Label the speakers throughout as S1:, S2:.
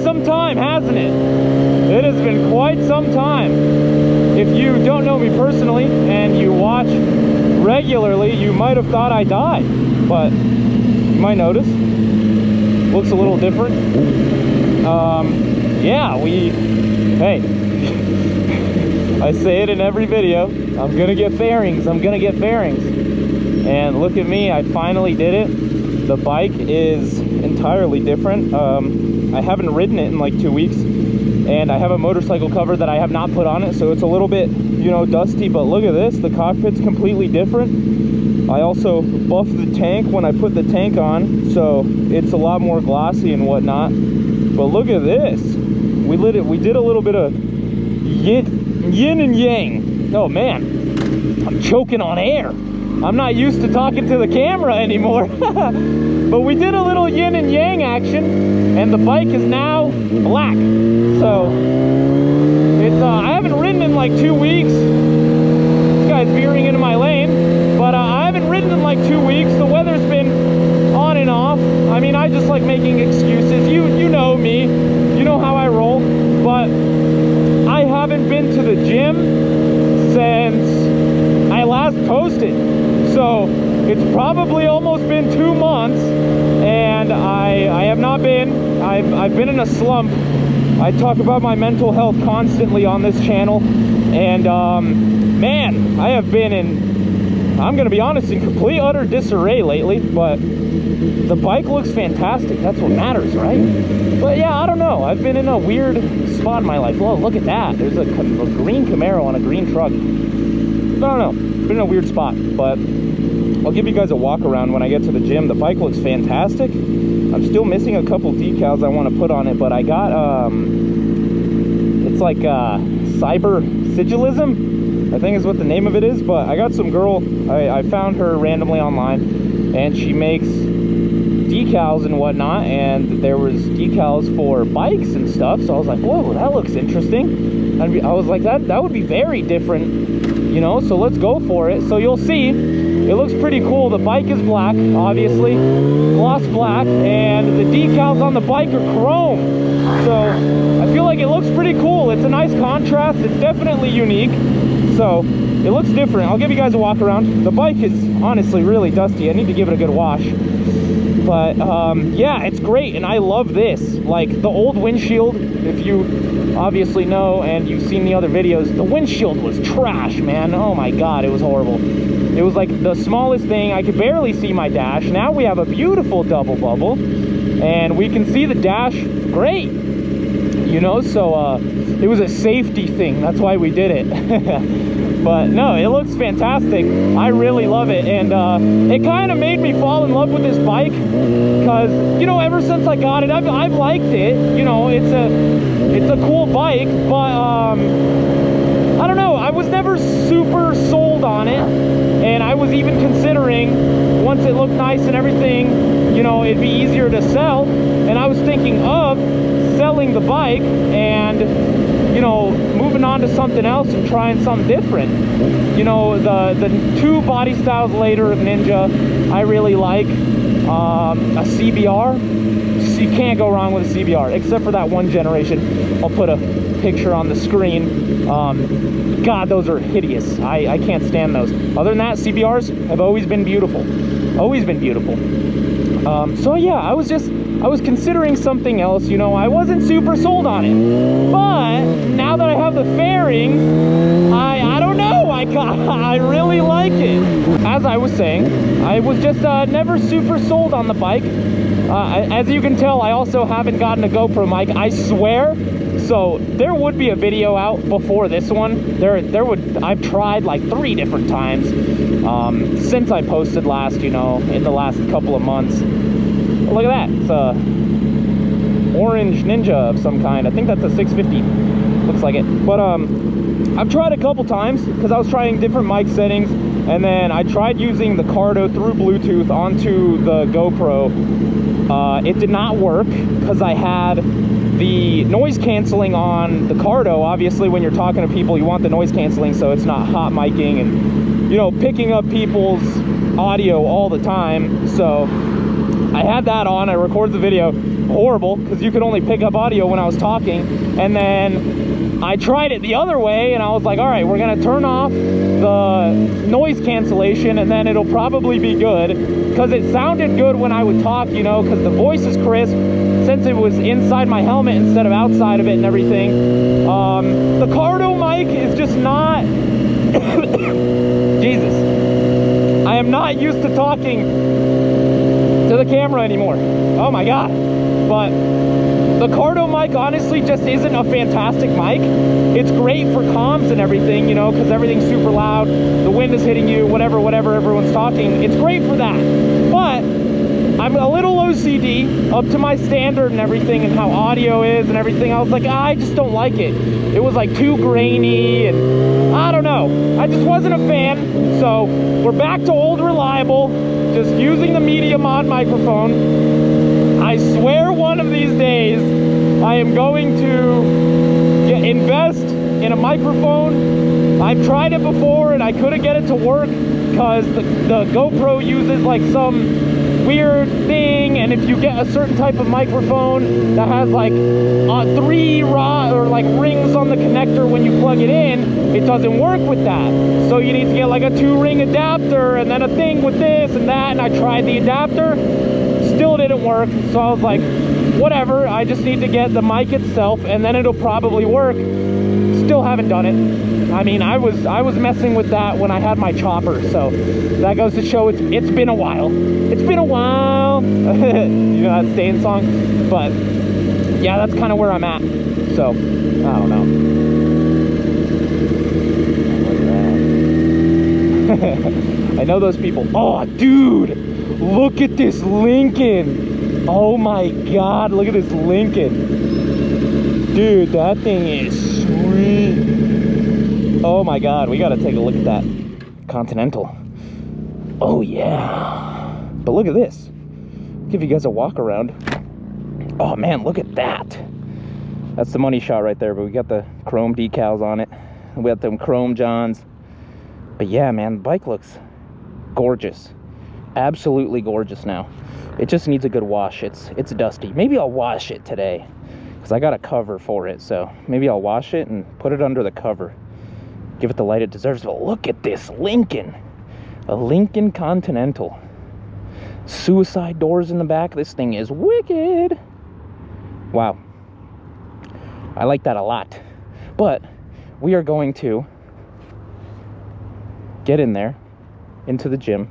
S1: some time, hasn't it? It has been quite some time. If you don't know me personally and you watch regularly, you might have thought I died, but you might notice looks a little different. Yeah, hey, I say it in every video, I'm gonna get fairings, and look at me, I finally did it. The bike is entirely different. I haven't ridden it in like 2 weeks, and I have a motorcycle cover that I have not put on it, so it's a little bit, you know, dusty, but look at this, the cockpit's completely different. I also buffed the tank when I put the tank on, so it's a lot more glossy and whatnot. But look at this. We did a little bit of yin and yang. Oh man, I'm choking on air. I'm not used to talking to the camera anymore. But we did a little yin and yang action, and the bike is now black. So it's I haven't ridden in like 2 weeks. This guy's veering into my lane, but I haven't ridden in like 2 weeks. The weather's been on and off. I mean, I just like making excuses. You know me, you know how I roll. But I haven't been to the gym since I last posted. So it's probably almost been 2 months, and I have not been. I've been in a slump. I talk about my mental health constantly on this channel, and man, I have been in, I'm gonna be honest, in complete utter disarray lately. But the bike looks fantastic. That's what matters, right? But yeah, I don't know, I've been in a weird spot in my life. Well, look at that, there's a green Camaro on a green truck. I don't know, been in a weird spot, but I'll give you guys a walk around when I get to the gym. The bike looks fantastic. I'm still missing a couple decals I want to put on it, but I got it's like cyber sigilism, I think is what the name of it is. But I got some girl, I found her randomly online, and she makes decals and whatnot, and there was decals for bikes and stuff. So I was like, whoa, that looks interesting. I was like, that would be very different, you know, so let's go for it. So you'll see, it looks pretty cool. The bike is black, obviously, gloss black, and the decals on the bike are chrome. So I feel like it looks pretty cool. It's a nice contrast. It's definitely unique. So it looks different. I'll give you guys a walk around. The bike is honestly really dusty. I need to give it a good wash. But yeah, it's great, and I love this. Like the old windshield, if you obviously know and you've seen the other videos, the windshield was trash, man. Oh my god, it was horrible. It was like the smallest thing. I could barely see my dash. Now we have a beautiful double bubble, and we can see the dash great, you know. So it was a safety thing, that's why we did it. But no, it looks fantastic. I really love it, and it kind of made me fall in love with this bike, because, you know, ever since I got it, I've liked it. You know, it's a cool bike, but I don't know, I was never super sold on it, and I was even considering, once it looked nice and everything, you know, it'd be easier to sell, and I was thinking of selling the bike and, you know, moving on to something else and trying something different. You know, the two body styles later of Ninja I really like. A CBR, so you can't go wrong with a CBR, except for that one generation. I'll put a picture on the screen. God, those are hideous. I can't stand those. Other than that, CBRs have always been beautiful. Always been beautiful. So yeah, I was considering something else, you know. I wasn't super sold on it, but now that I have the fairings, I don't know, I really like it. As I was saying, I was just never super sold on the bike. As you can tell, I also haven't gotten a GoPro mic, I swear. So there would be a video out before this one. I've tried like 3 different times since I posted last, you know, in the last couple of months. Look at that, it's a orange Ninja of some kind. I think that's a 650, looks like it. But I've tried a couple times, because I was trying different mic settings, and then I tried using the Cardo through Bluetooth onto the GoPro. It did not work, because I had the noise canceling on the Cardo. Obviously, when you're talking to people, you want the noise canceling so it's not hot micing and, you know, picking up people's audio all the time. So I had that on, I recorded the video. Horrible, because you could only pick up audio when I was talking. And then I tried it the other way, and I was like, all right, we're gonna turn off the noise cancellation, and then it'll probably be good, because it sounded good when I would talk, you know, because the voice is crisp, since it was inside my helmet instead of outside of it and everything. The Cardo mic is just not... Jesus. I am not used to talking to the camera anymore. Oh my God. But the Cardo mic honestly just isn't a fantastic mic. It's great for comms and everything, you know, because everything's super loud, the wind is hitting you, whatever everyone's talking. It's great for that. But I'm a little OCD up to my standard and everything, and how audio is and everything. I was like, I just don't like it. It was like too grainy, and I don't know. I just wasn't a fan. So we're back to old reliable, just using the Media Mod microphone. I swear one of these days I am going to invest in a microphone. I've tried it before and I couldn't get it to work because the GoPro uses like some weird thing, and if you get a certain type of microphone that has like 3 rod or like rings on the connector when you plug it in, it doesn't work with that. So you need to get like a 2-ring adapter and then a thing with this and that, and I tried the adapter, still didn't work. So I was like, whatever, I just need to get the mic itself and then it'll probably work. Still haven't done it. I mean, I was messing with that when I had my chopper, so that goes to show it's been a while. It's been a while. You know that Stain song? But yeah, that's kind of where I'm at. So I don't know. I know those people. Oh, dude, look at this Lincoln. Oh my God, look at this Lincoln. Dude, that thing is sweet. Oh my God, we gotta take a look at that Continental. Oh yeah. But look at this. Give you guys a walk around. Oh man, look at that. That's the money shot right there, but we got the chrome decals on it. We got them chrome johns. But yeah, man, the bike looks gorgeous. Absolutely gorgeous now. It just needs a good wash. It's dusty. Maybe I'll wash it today, because I got a cover for it, so maybe I'll wash it and put it under the cover. Give it the light it deserves. But look at this Lincoln. A Lincoln Continental. Suicide doors in the back. This thing is wicked. Wow. I like that a lot. But we are going to get in there, into the gym,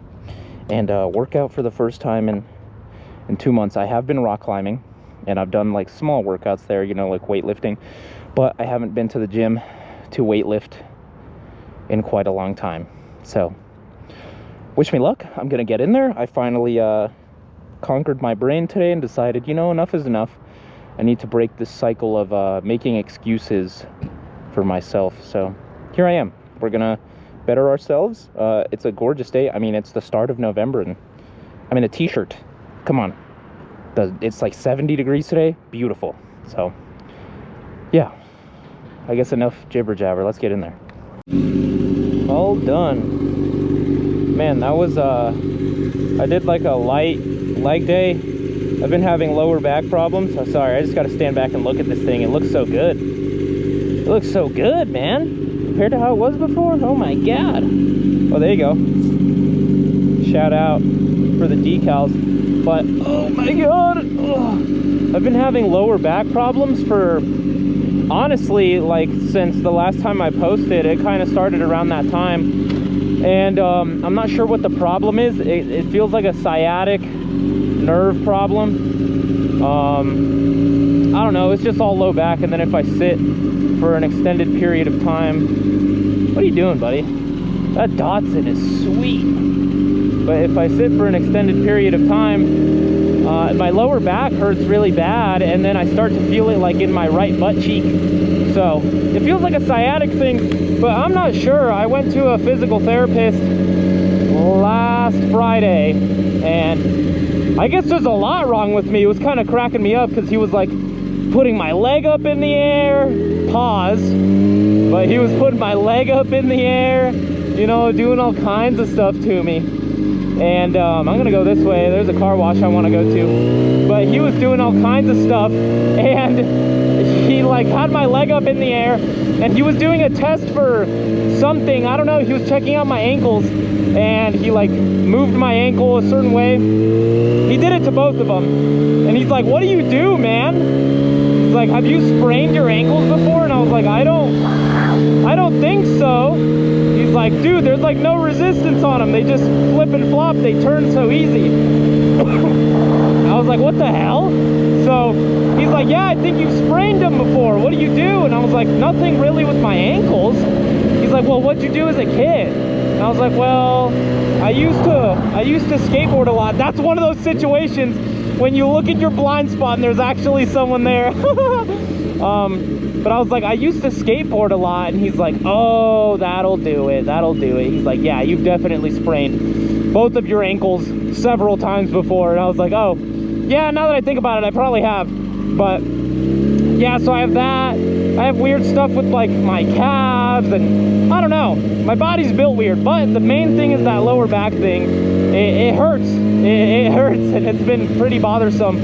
S1: and work out for the first time in 2 months. I have been rock climbing, and I've done like small workouts there, you know, like weightlifting. But I haven't been to the gym to weightlift in quite a long time. So wish me luck. I'm gonna get in there. I finally conquered my brain today and decided, you know, enough is enough. I need to break this cycle of making excuses for myself. So here I am. We're gonna better ourselves. It's a gorgeous day. I mean, it's the start of November and I'm in a t-shirt. Come on. It's like 70 degrees today. Beautiful. So yeah, I guess enough jibber jabber. Let's get in there. All done. Man, that was I did like a light leg day. I've been having lower back problems. I'm sorry, I just got to stand back and look at this thing. It looks so good. It looks so good, man, compared to how it was before. Oh my God. Oh, there you go. Shout out for the decals. But oh my God, ugh. I've been having lower back problems for honestly, like, since the last time I posted. It kind of started around that time, and I'm not sure what the problem is. It feels like a sciatic nerve problem. I don't know, it's just all low back, and then if I sit for an extended period of time... What are you doing, buddy? That Datsun is sweet. But if I sit for an extended period of time, my lower back hurts really bad, and then I start to feel it like in my right butt cheek. So it feels like a sciatic thing, but I'm not sure. I went to a physical therapist last Friday, and I guess there's a lot wrong with me. It was kind of cracking me up because he was like putting my leg up in the air, pause, but he was putting my leg up in the air, you know, doing all kinds of stuff to me. And I'm gonna go this way. There's a car wash I want to go to, but he was doing all kinds of stuff, and he like had my leg up in the air, and he was doing a test for something. I don't know. He was checking out my ankles, and he like moved my ankle a certain way. He did it to both of them, and he's like, "What do you do, man?" He's like, "Have you sprained your ankles before?" And I was like, I don't think so. He's like, "Dude, there's like no resistance on them. They just flip and flop. They turn so easy." I was like, "What the hell?" So he's like, "Yeah, I think you've sprained them before. What do you do?" And I was like, "Nothing really with my ankles." He's like, "Well, what'd you do as a kid?" And I was like, "Well, I used to skateboard a lot." That's one of those situations when you look at your blind spot and there's actually someone there. But I was like, "I used to skateboard a lot." And he's like, "Oh, that'll do it. That'll do it." He's like, "Yeah, you've definitely sprained both of your ankles several times before." And I was like, "Oh, yeah, now that I think about it, I probably have." But yeah, so I have that. I have weird stuff with like my calves, and I don't know. My body's built weird, but the main thing is that lower back thing. It hurts. It hurts, and it's been pretty bothersome.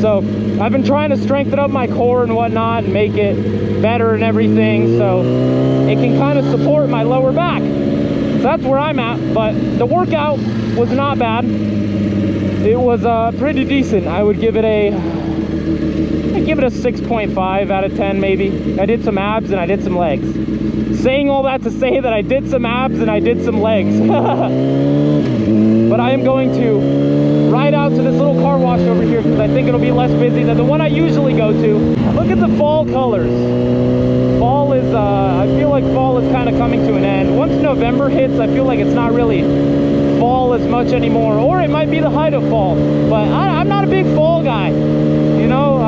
S1: So I've been trying to strengthen up my core and whatnot and make it better and everything, so it can kind of support my lower back. So that's where I'm at. But the workout was not bad. It was pretty decent. I would give it a 6.5 out of 10 maybe. I did some abs and I did some legs. Saying all that to say that I did some abs and I did some legs. But I am going to ride out to this little car wash over here because I think it'll be less busy than the one I usually go to. Look at the fall colors. Fall is, I feel like fall is kind of coming to an end. Once November hits, I feel like it's not really fall as much anymore, or it might be the height of fall. But I'm not a big fall guy, you know.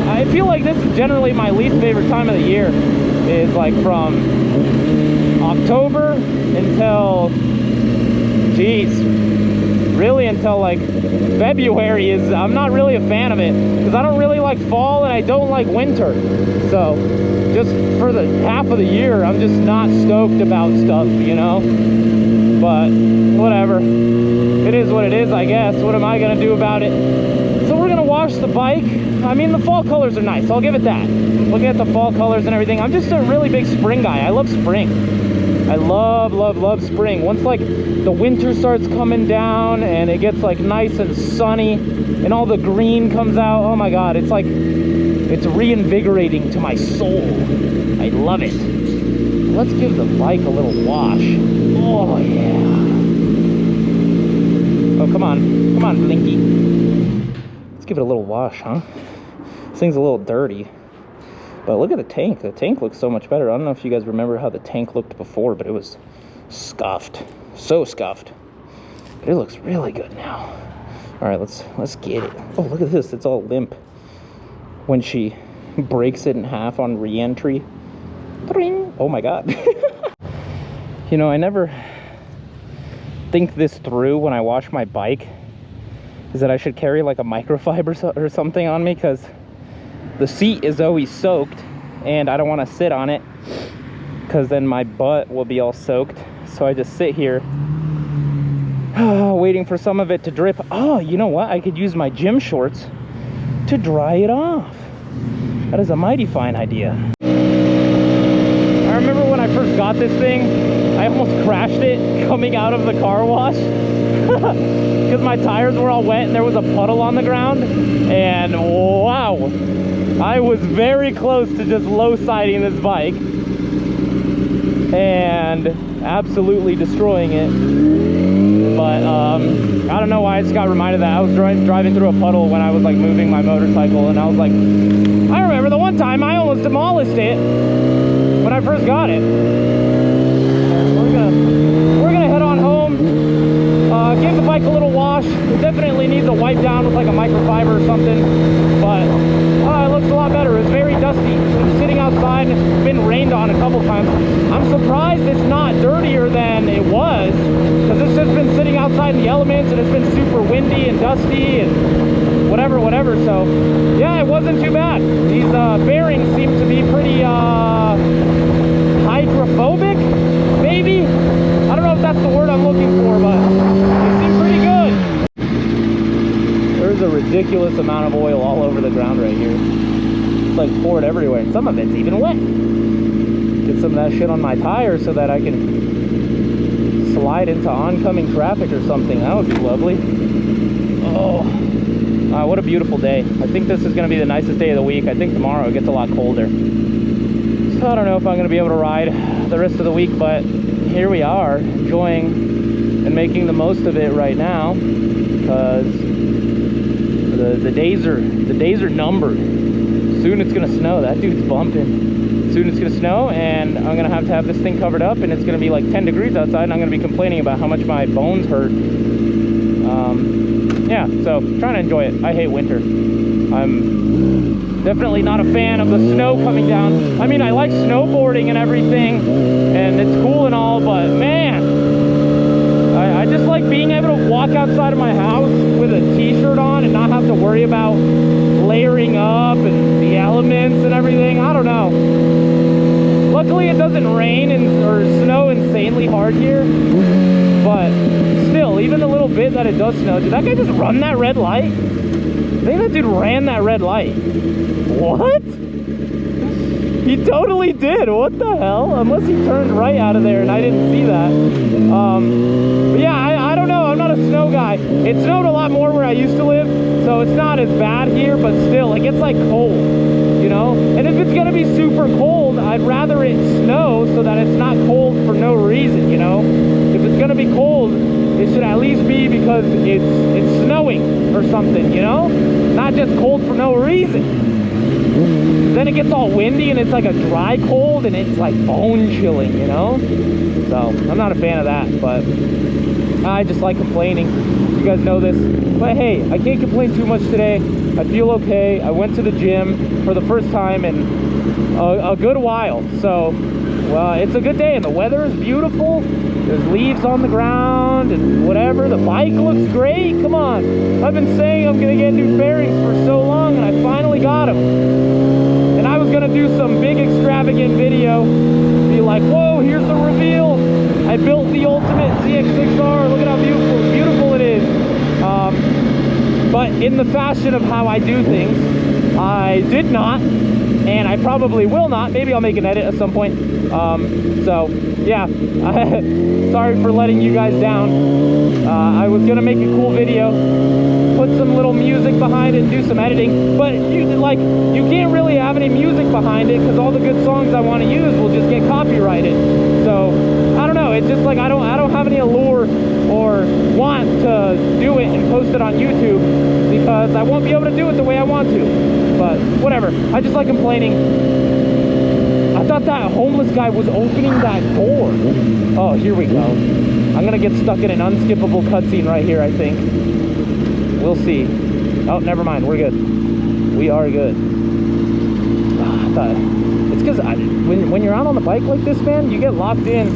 S1: I feel like this is generally my least favorite time of the year. Is like from October until, really until like February. I'm not really a fan of it because I don't really like fall and I don't like winter. So just for the half of the year, I'm just not stoked about stuff, you know. But whatever, it is what it is, I guess. What am I gonna do about it? So we're gonna wash the bike. I mean, the fall colors are nice, I'll give it that. Looking at the fall colors and everything, I'm just a really big spring guy. I love spring. I love spring. Once like the winter starts coming down and it gets like nice and sunny and all the green comes out, oh my god, it's like, it's reinvigorating to my soul. I love it. Let's give the bike a little wash. Oh yeah. Oh, come on, Blinky. Let's give it a little wash, huh? This thing's a little dirty. But look at the tank. The tank looks so much better. I don't know if you guys remember how the tank looked before, but it was scuffed. So scuffed. But it looks really good now. All right, let's get it. Oh, look at this. It's all limp. When she breaks it in half on re-entry. Oh my god. You know, I never think this through when I wash my bike. Is that I should carry like a microfiber or something on me, because the seat is always soaked and I don't want to sit on it because then my butt will be all soaked. So I just sit here waiting for some of it to drip. Oh, you know what? I could use my gym shorts to dry it off. That is a mighty fine idea. I remember when I first got this thing, I almost crashed it coming out of the car wash because my tires were all wet and there was a puddle on the ground. And wow, I was very close to just low-siding this bike and absolutely destroying it. But I don't know why I just got reminded that I was driving through a puddle when I was like moving my motorcycle, and I was like, I remember the one time I almost demolished it when I first got it. We're gonna head on home, give the bike a little wash. It definitely needs a wipe down with like a microfiber or something, but it looks a lot better. It's very dusty. It's sitting outside and it's been rained on a couple times. I'm surprised it's not dirtier than it was, because it's just been sitting outside in the elements and it's been super windy and dusty and whatever. So yeah, it wasn't too bad. These bearings seem to be pretty hydrophobic. maybe? I don't know if that's the word I'm looking for, but they seem pretty good. There's a ridiculous amount of oil all over the ground right here. It's like poured everywhere, and some of it's even wet. Get some of that shit on my tire so that I can slide into oncoming traffic or something. That would be lovely. Oh, what a beautiful day. I think this is going to be the nicest day of the week. I think tomorrow it gets a lot colder. So I don't know if I'm going to be able to ride the rest of the week, but here we are, enjoying and making the most of it right now, because the days are numbered. Soon it's going to snow. That dude's bumping. Soon it's going to snow, and I'm going to have this thing covered up, and it's going to be like 10 degrees outside, and I'm going to be complaining about how much my bones hurt. Yeah, so trying to enjoy it. I hate winter. I'm definitely not a fan of the snow coming down. I mean, I like snowboarding and everything, and it's cool and all, but man, I just like being able to walk outside of my house with a t-shirt on and not have to worry about layering up and the elements and everything. I don't know. Luckily it doesn't rain or snow insanely hard here, but still, even the little bit that it does snow, did that guy just run that red light? I think that dude ran that red light. What? He totally did. What the hell? Unless he turned right out of there and I didn't see that. But yeah, I don't know. I'm not a snow guy. It snowed a lot more where I used to live, so it's not as bad here, but still, it gets like cold, you know? And if it's gonna be super cold, I'd rather it snow so that it's not cold for no reason, you know? If it's gonna be cold, it should at least be because it's snowing or something, you know? Not just cold for no reason. Then it gets all windy and it's like a dry cold and it's like bone chilling, you know? So I'm not a fan of that, but I just like complaining. You guys know this. But hey, I can't complain too much today. I feel okay. I went to the gym for the first time in a good while. So, well, it's a good day and the weather is beautiful. There's leaves on the ground and whatever. The bike looks great. Come on. I've been saying I'm going to get new fairings for so long, and I finally got them. And I was going to do some big extravagant video. Be like, whoa, here's the reveal. I built the ultimate ZX6R. Look at how beautiful it is. But in the fashion of how I do things, I did not. And I probably will not. Maybe I'll make an edit at some point. So yeah, sorry for letting you guys down. I was gonna make a cool video, put some little music behind it, and do some editing, but you can't really have any music behind it because all the good songs I want to use will just get copyrighted. So I don't know. It's just like I don't have any allure or want to do it and post it on YouTube because I won't be able to do it the way I want to. But whatever. I just like complaining. I thought that homeless guy was opening that door. Oh, here we go. I'm gonna get stuck in an unskippable cutscene right here, I think. We'll see. Oh, never mind. We're good. We are good. I thought it's because when you're out on the bike like this, man, you get locked in.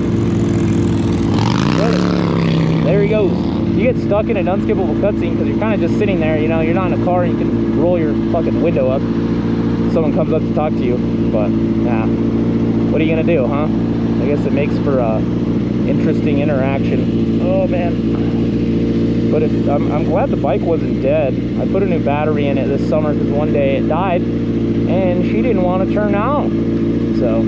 S1: There he goes. You get stuck in an unskippable cutscene because you're kind of just sitting there, you know, you're not in a car and you can roll your fucking window up. Someone comes up to talk to you, but nah, what are you gonna do, huh? I guess it makes for interesting interaction. Oh man. But I'm glad the bike wasn't dead. I put a new battery in it this summer because one day it died and she didn't want to turn out. So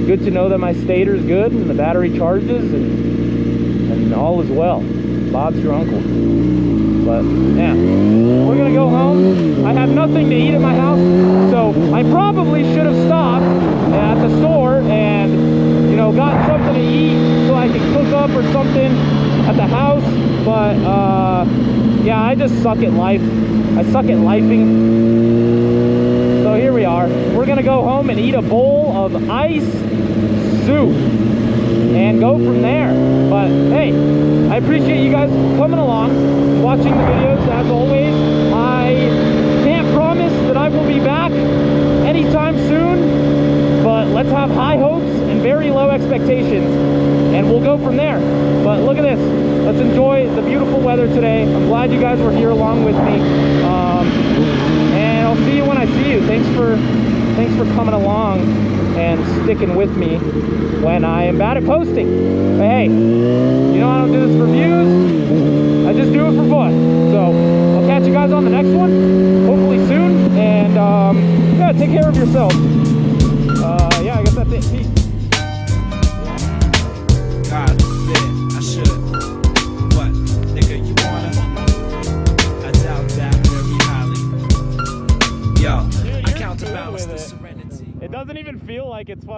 S1: good to know that my stator's good and the battery charges and all is well. Bob's your uncle. But yeah, we're gonna go home. I have nothing to eat at my house, so I probably should have stopped at the store and, you know, got something to eat so I could cook up or something at the house. But yeah, I just suck at life. I suck at lifing. So here we are. We're gonna go home and eat a bowl of ice soup and go from there. But hey, I appreciate you guys coming along, watching the videos as always. I can't promise that I will be back anytime soon, but let's have high hopes and very low expectations, and we'll go from there. But look at this. Let's enjoy the beautiful weather today. I'm glad you guys were here along with me. And I'll see you when I see you. Thanks for coming along. and sticking with me when I am bad at posting. But hey, you know I don't do this for views, I just do it for fun. So I'll catch you guys on the next one, hopefully soon, and yeah, take care of yourself. Yeah, I guess that's it. Peace.
S2: God forbid I should. What, nigga, you wanna? I doubt that very highly. Yo, I counterbalance the serenity.
S1: It doesn't even feel like it's fucking